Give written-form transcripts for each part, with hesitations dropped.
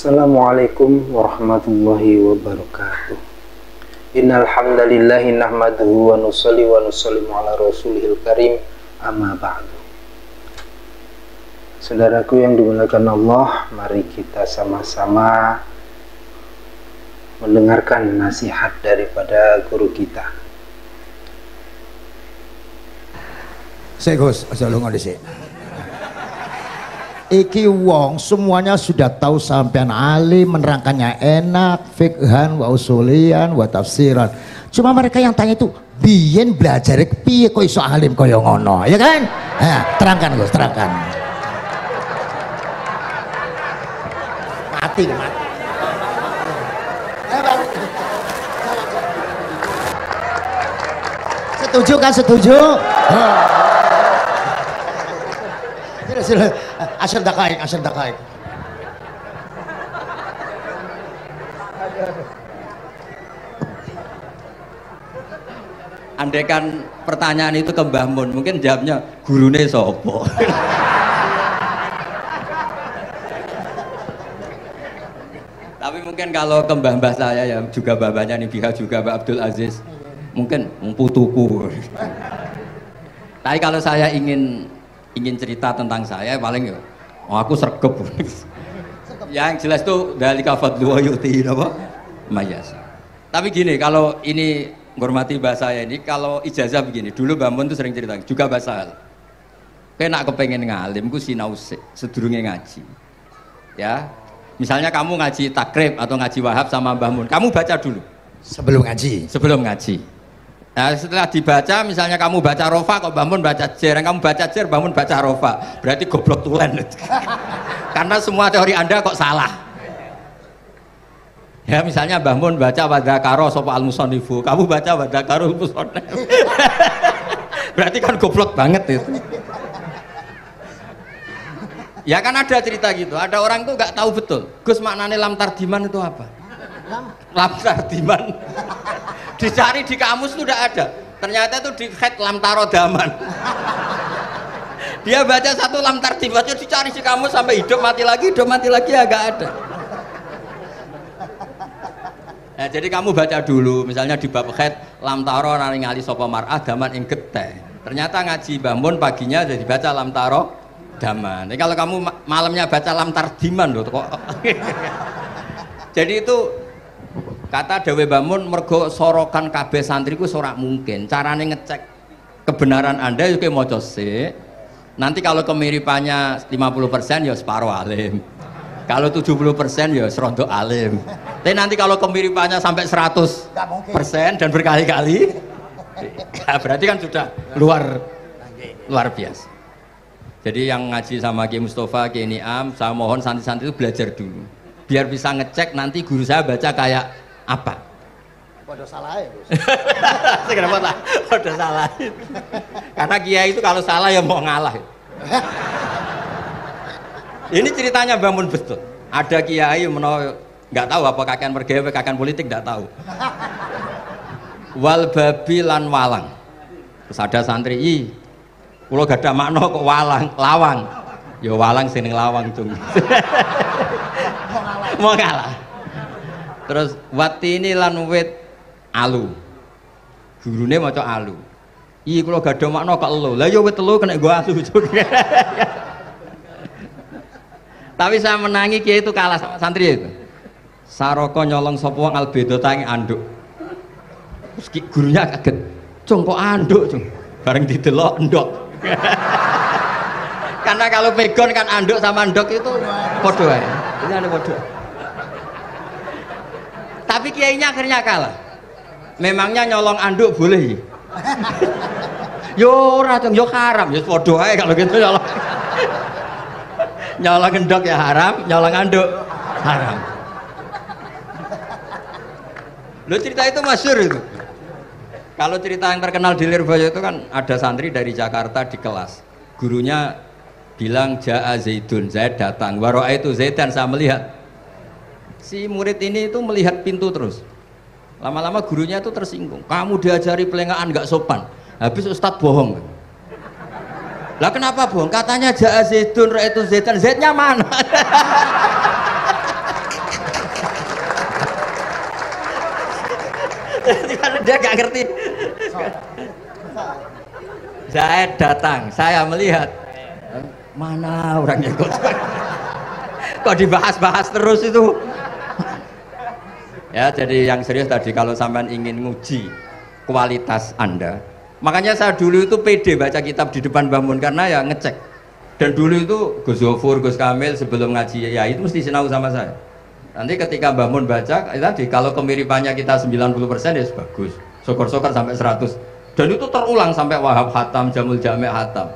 Assalamualaikum warahmatullahi wabarakatuh. Innal hamdalillahi nahmaduhu wa nusalli wa nusallimu ala rasulihil karim, amma ba'du. Saudaraku yang dimuliakan Allah, mari kita sama-sama mendengarkan nasihat daripada guru kita. Sik Gus, aja lunga dhisik. Iki wong semuanya sudah tahu sampean alim, menerangkannya enak, fikhan wa usulian wa tafsiran. Cuma mereka yang tanya itu biyen belajar piye kok iso alim kaya ngono, ya kan? Nah, terangkan Gus, terangkan. Mati. Setuju kan, setuju? Asal dakaik. Andaikan pertanyaan itu ke Mbah Mun, mungkin jawabnya gurune sopo. Tapi mungkin kalau ke mbah-mbah saya ya juga babanya nih Biha juga Mbak Abdul Aziz, mungkin putuku. Tapi kalau saya ingin cerita tentang saya paling ya aku sregep. Yang jelas tuh dalika fadlu wa yu'ti apa mayas. Tapi gini, kalau ini menghormati bahasa saya ini, kalau ijazah begini, dulu Mbak Mun tuh sering cerita juga bahasa. Kena kepengen ngalim ku sinau sedurunge ngaji. Ya. Misalnya kamu ngaji takrib atau ngaji wahab sama Mbah Mun, kamu baca dulu sebelum ngaji. Nah, setelah dibaca, misalnya kamu baca rofa, kok Mbah Mun baca jer, kamu baca jer, Mbah Mun baca rofa, berarti goblok tulen. Karena semua teori Anda kok salah. Ya, misalnya Mbah Mun baca wadakaro sopa al-musonifu, kamu baca wadakaro al-musonif. Berarti kan goblok banget itu. Ya kan ada cerita gitu, ada orang tuh nggak tahu betul, Gus maknanya lam tardiman itu apa? Lam tardiman. Dicari di kamus itu udah ada, ternyata itu di khet lam tarodaman. Dia baca satu lam tardibatnya, dicari di kamus sampai hidup mati lagi agak ada. Nah, jadi kamu baca dulu, misalnya di bab khet lam taro ngali sopo mar'ah daman ing geteh. Ternyata ngaji Mbah Mun paginya jadi baca lam taro daman. Jadi kalau kamu malamnya baca lam tardiman loh kok. Jadi itu kata Dawe Mbah Mun, mergo sorokan kabeh santriku ora mungkin. Carane ngecek kebenaran Anda yo maca sik. Nanti kalau kemiripannya 50% ya separuh alim. Kalau 70% ya serondo alim. Tapi nanti kalau kemiripannya sampai 100% dan berkali-kali, ya berarti kan sudah luar biasa. Jadi yang ngaji sama Ki Mustafa, Ki Niam, saya mohon santri-santri itu belajar dulu. Biar bisa ngecek nanti guru saya baca kayak apa? Waduh salah ya Gus. Kenapa lah? Waduh salah. Karena kiai itu kalau salah ya mau ngalah. Ini ceritanya Mbah Mun betul. Ada kiai nggak tahu apa kakean mergawe, kakean politik nggak tahu. Wal babi lan walang. Terus ada santri, kulo gak ada makna kok lawang. Ya walang sing lawang cung. Mau ngalah. Terus watini lan wit alu. Gurune maca alu. Kulo gak ada makna kok elo. Lah ya wit telu kena gua alu. Tapi saya menangi kiai itu kalah sama santri itu. Saroko nyolong sapa wong albedo tangi anduk. Terus gurunya kaget. Cung kok anduk, cung. Bareng didelok endok. Karena kalau pegon kan anduk sama endok itu podo ya. Ini ada podo. Tapi kiainya akhirnya kalah. Memangnya nyolong anduk boleh? Yo ora cung, yo haram, yo podo ae kalau gitu nyolong. Nyolong endok ya haram, nyolong anduk haram. Lo cerita itu masyhur itu. Kalau cerita yang terkenal di Lirboyo itu kan ada santri dari Jakarta di kelas. Gurunya bilang Ja'a Zaidun, Zaid datang. Waro'a itu Zaidan, saya melihat. Si murid ini itu melihat pintu terus. Lama-lama gurunya itu tersinggung. Kamu diajari pelengahan nggak sopan. Habis Ustadz bohong. Lah kenapa bohong? Katanya Ja'a Zaidun, Ra'aitu Zaidan. Zaidnya mana? Karena dia nggak ngerti. Saya datang, saya melihat mana orangnya kok dibahas-bahas terus itu. Ya, jadi yang serius tadi kalau sampean ingin nguji kualitas Anda, makanya saya dulu itu pede baca kitab di depan Mbah Mun karena ya ngecek. Dan dulu itu Gus Zofur, Gus Kamil sebelum ngaji ya itu mesti sinau sama saya. Nanti ketika Mbah Mun baca tadi kalau kemiripannya kita 90% ya bagus. Syukur-syukur sampai 100. Dan itu terulang sampai Wahab Hatam, Jamul Jami' Hatam.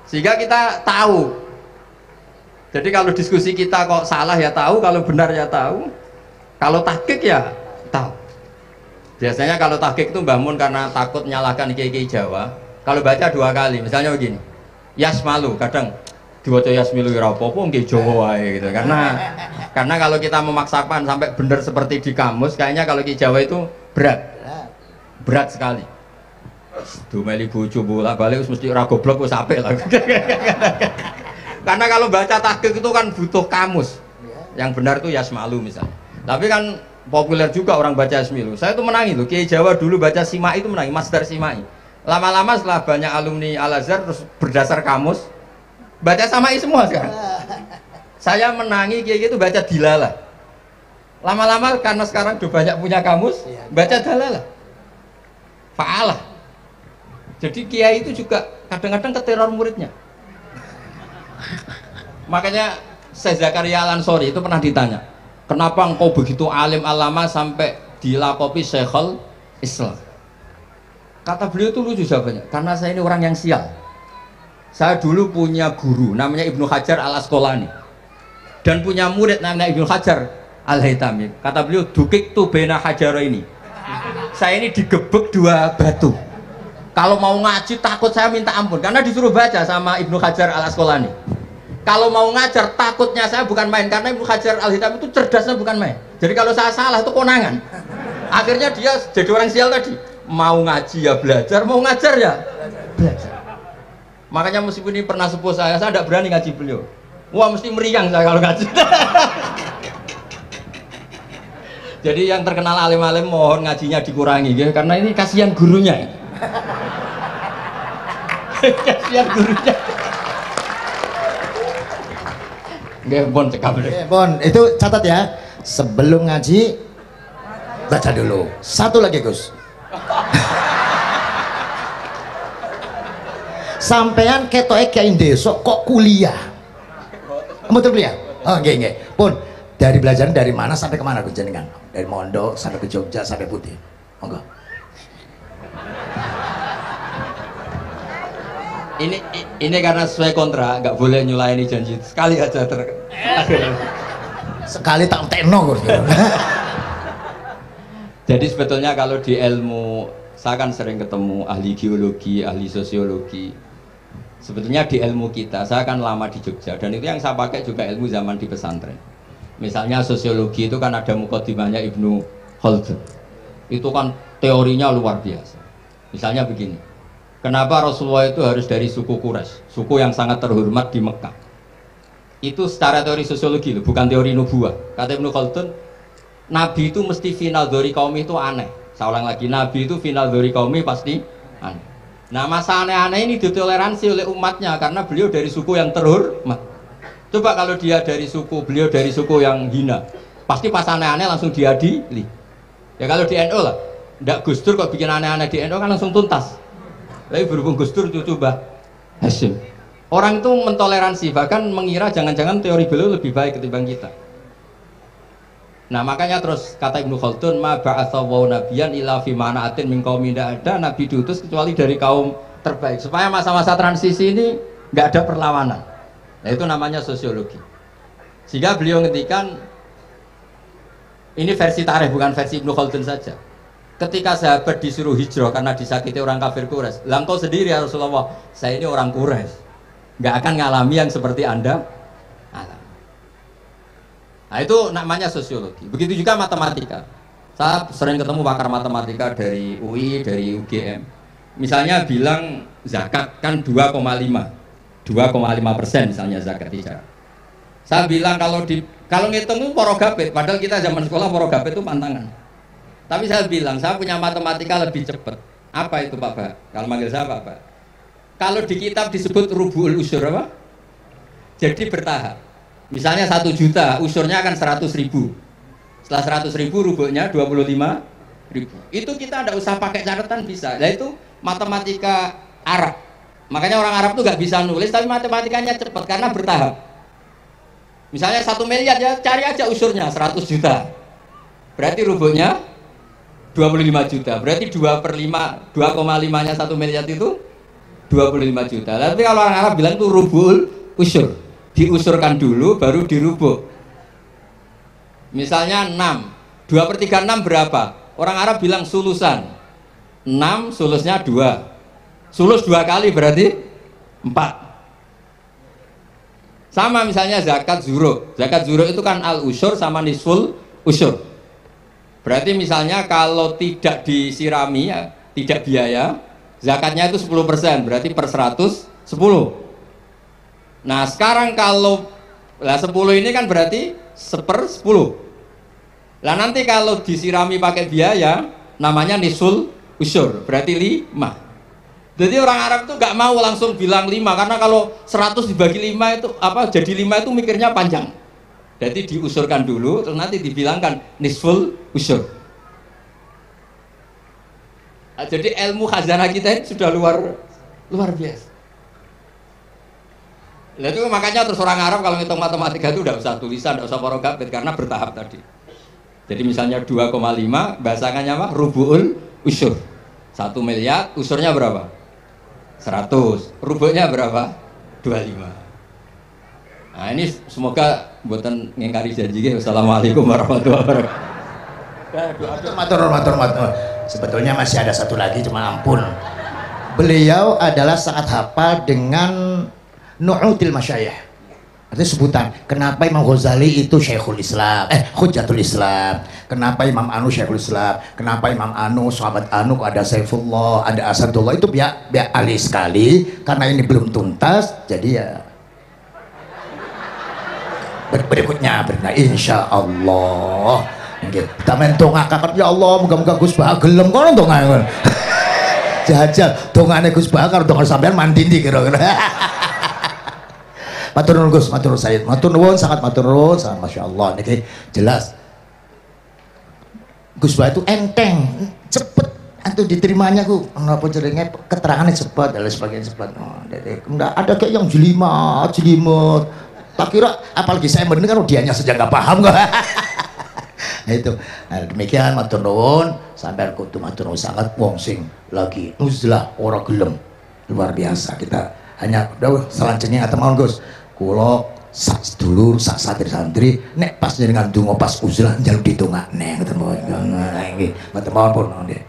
Sehingga kita tahu. Jadi kalau diskusi kita kok salah ya tahu, kalau benar ya tahu. Kalau tahqiq ya tahu. Biasanya kalau tahqiq itu Mbah Mun karena takut nyalahkan kiai-kiai Jawa, kalau baca 2 kali, misalnya begini. Yasmalu, kadang diwaca Yasmilu ora apa-apa nggih Jawa wae gitu. Karena kalau kita memaksakan sampai benar seperti di kamus, kayaknya kalau kiai Jawa itu berat. Berat sekali. Dumeli bojo bolak-balik mesti ora goblok wis apik lah. Karena kalau baca tahqiq itu kan butuh kamus. Yang benar itu Yasmalu misalnya. Tapi kan populer juga orang baca Yasmilu. Saya tuh menangi loh, Kiai Jawa dulu baca Simai itu menangi, Masdar Simai. Lama-lama setelah banyak alumni Al-Azhar terus berdasar kamus baca Samai semua sekarang. Saya menangi Kiai itu baca Dilalah. Lama-lama karena sekarang udah banyak punya kamus, baca Dalalah. Fa'alah. Jadi Kiai itu juga kadang-kadang keteror muridnya. Makanya Syekh Zakaria Al-Ansori itu pernah ditanya, kenapa engkau begitu alim alama sampai dilakopi Syekhul Islam? Kata beliau itu lucu jawabannya, karena saya ini orang yang sial. Saya dulu punya guru namanya Ibnu Hajar Al-Asqalani dan punya murid namanya Ibnu Hajar Al-Haytami. Kata beliau, dukik tu bena hajaro ini. Saya ini digebek 2 batu. Kalau mau ngaji takut saya minta ampun karena disuruh baca sama Ibnu Hajar Al-Asqalani. Kalau mau ngajar takutnya saya bukan main karena Ibnu Hajar Al-Haytami itu cerdasnya bukan main. Jadi kalau saya salah itu konangan. Akhirnya dia jadi orang sial tadi. Mau ngaji ya belajar, mau ngajar ya belajar. Makanya meskipun ini pernah sepuh saya tidak berani ngaji beliau. Wah mesti meriang saya kalau ngaji. Jadi yang terkenal alim-alim mohon ngajinya dikurangi ya, karena ini kasihan gurunya. Kasihan gurunya. Nggih, Bon cekap. Bon, itu catat ya. Sebelum ngaji baca dulu. Satu lagi, Gus. Sampean ketoke kiai desa kok kuliah. Betul kuliah? Oh, nggih. Pun dari belajar dari mana sampai kemana Gus jenengan? Dari Mondok sampai ke Jogja sampai Putih. Monggo. Ini karena sesuai kontrak, nggak boleh nyulaini janji sekali aja Sekali tak tekno Gus. Jadi sebetulnya kalau di ilmu, saya kan sering ketemu ahli geologi, ahli sosiologi. Sebetulnya di ilmu kita, saya kan lama di Jogja dan itu yang saya pakai juga ilmu zaman di pesantren. Misalnya sosiologi itu kan ada mukadimahnya Ibnu Khaldun. Itu kan teorinya luar biasa. Misalnya begini, kenapa Rasulullah itu harus dari suku Quraisy, suku yang sangat terhormat di Mekah? Itu secara teori sosiologi loh, bukan teori nubuah. Kata Ibnu Khaldun, Nabi itu mesti final dari kaum itu aneh. Saya ulang lagi, Nabi itu final dari kaum pasti aneh. Nah masa aneh-aneh ini ditoleransi oleh umatnya karena beliau dari suku yang terhormat. Coba kalau dia dari suku, beliau dari suku yang hina, pasti pas aneh-aneh langsung diadili. Ya kalau di NU lah, ndak Gus Dur kok bikin aneh-aneh di NU kan langsung tuntas. Tapi berhubung Gus Dur cucu Mbah Hasyim, orang itu mentoleransi, bahkan mengira jangan-jangan teori beliau lebih baik ketimbang kita. Nah makanya terus kata Ibnu Khaldun, ma ba'atsawu nabiyan ila fi mana'atin min qaumin, tidak ada nabi diutus kecuali dari kaum terbaik supaya masa-masa transisi ini nggak ada perlawanan. Nah itu namanya sosiologi. Sehingga beliau ngendikan, ini versi tarikh bukan versi Ibnu Khaldun saja. Ketika sahabat disuruh hijrah karena disakiti orang kafir Quraisy, lah engkau sendiri ya Rasulullah, saya ini orang Quraisy, nggak akan ngalami yang seperti Anda alami. Nah itu namanya sosiologi. Begitu juga matematika. Saya sering ketemu pakar matematika dari UI, dari UGM. Misalnya bilang zakat kan 2,5% misalnya zakat tidak. Saya bilang kalau ngitung itu porogapit, padahal kita zaman sekolah porogapit itu pantangan. Tapi saya bilang, saya punya matematika lebih cepat. Apa itu Pak Ba? Kalau manggil saya Pak Ba. Kalau di kitab disebut rubu'ul usur apa? Jadi bertahap. Misalnya 1 juta, usurnya akan 100.000. Setelah 100.000 rubu'nya 25.000. Itu kita tidak usah pakai catatan bisa. Nah itu matematika Arab. Makanya orang Arab tuh nggak bisa nulis, tapi matematikanya cepat karena bertahap. Misalnya 1 miliar ya, cari aja usurnya 100 juta. Berarti rubuhnya 25 juta. Berarti 2/5, 2,5-nya 1 miliar itu 25 juta. Tapi kalau orang Arab bilang itu rubul usur. Diusurkan dulu baru dirubuh. Misalnya 6. 2/3 6 berapa? Orang Arab bilang sulusan. 6 sulusnya 2. Sulus 2 kali berarti 4. Sama misalnya zakat zuro. Zakat zuro itu kan al usur sama nisful usur. Berarti misalnya kalau tidak disirami ya, tidak biaya, zakatnya itu 10%, berarti per 100 10. Nah, sekarang kalau 10 ini kan berarti 1/10. Lah nanti kalau disirami pakai biaya namanya nisul usur, berarti 5. Jadi orang Arab itu nggak mau langsung bilang 5 karena kalau 100 dibagi 5 itu apa jadi 5 itu mikirnya panjang. Jadi diusurkan dulu terus nanti dibilangkan nisful usur. Nah, jadi ilmu khazanah kita ini sudah luar biasa. Nah, itu makanya terus orang Arab kalau ngitung matematika itu udah usah tulisan, udah usah porogabit karena bertahap tadi. Jadi misalnya 2,5 bahasannya apa? Rubu'ul usur. 1 miliar usurnya berapa? 100. Rubuhnya berapa? 25. Nah ini semoga buatan ngingkari janji. Wassalamualaikum warahmatullahi wabarakatuh. Matur. Sebetulnya masih ada satu lagi, cuma ampun. Beliau adalah sangat hafal dengan nu'util masyayikh. Artinya sebutan. Kenapa Imam Ghazali itu Syekhul Islam, Hujjatul Islam. Kenapa Imam Anu Syekhul Islam. Kenapa Imam Anu, sahabat Anu, ada Saifullah, ada Asadullah. Itu biar ahli sekali. Karena ini belum tuntas, jadi ya berikutnya insya Allah kita mentongakakan ya Allah moga-moga Gus Bah gelem kono tongan jajal tongane Gus Bah karo tongan sampean mandi ndi kira-kira. Matur nuwun Gus, matur nuwun Sayyid, matur nuwun sangat matur nuwun sangat masyaallah niki jelas Gus Bah itu enteng cepet atau diterimanya ku napa jenenge keterangannya cepat dan lain sebagainya cepat. Enggak ada kayak yang jelimet tak kira apalagi saya mendengar dianya saja nggak paham nggak. Nah itu nah, demikian matur nuwun sampai kudu matur nuwun sangat wong sing lagi uzlah ora gelem luar biasa. Kita hanya udah selanjutnya atau mau Gus kula sak sedulur sak santri nek pas jenengan donga pas uzlah njaluk ditongakne ngoten mawon nggih mboten mawon pun nggih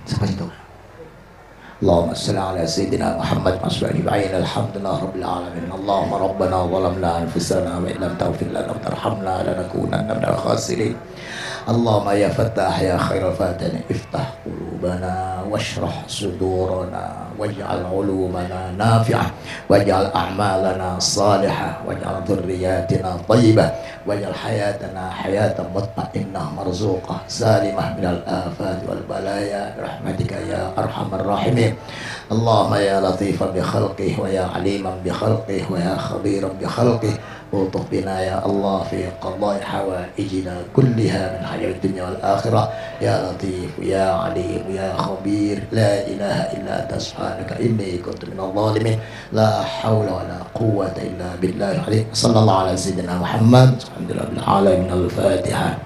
sampai itu. Allahumma shalli ala sayyidina Muhammad masrani ba'in alhamdulillah rabbil alamin. Allahumma rabbana zalamna anfusana wa illam taghfir lana wa tarhamna lanakunanna minal khasirin. Allahumma ya Fattah ya khairal fatihin iftah qulubana washrah sudurana waj'al ulumana nafi'ah waj'al a'malana salihah waj'al dhurriyyatina thayyibah waj'al hayatana hayatan mutma'innah marzuqah salimah minal afat wal balaya rahmatika ya arhamar rahimin. Allahumma ya latifan bi khalqih wa ya aliman bi khalqih wa ya khabiran bi khalqih ultuh bina ya Allah fi qadai hawaijina kulliha min hayat dunya wal akhirah ya latif ya alim ya khabir la ilaha illa anta subhanaka inni kuntu minadh dhalimin la hawla wa la quwwata illa billahi sallallahu ala sayyidina Muhammad alhamdulillah bil alamin al-Fatihah.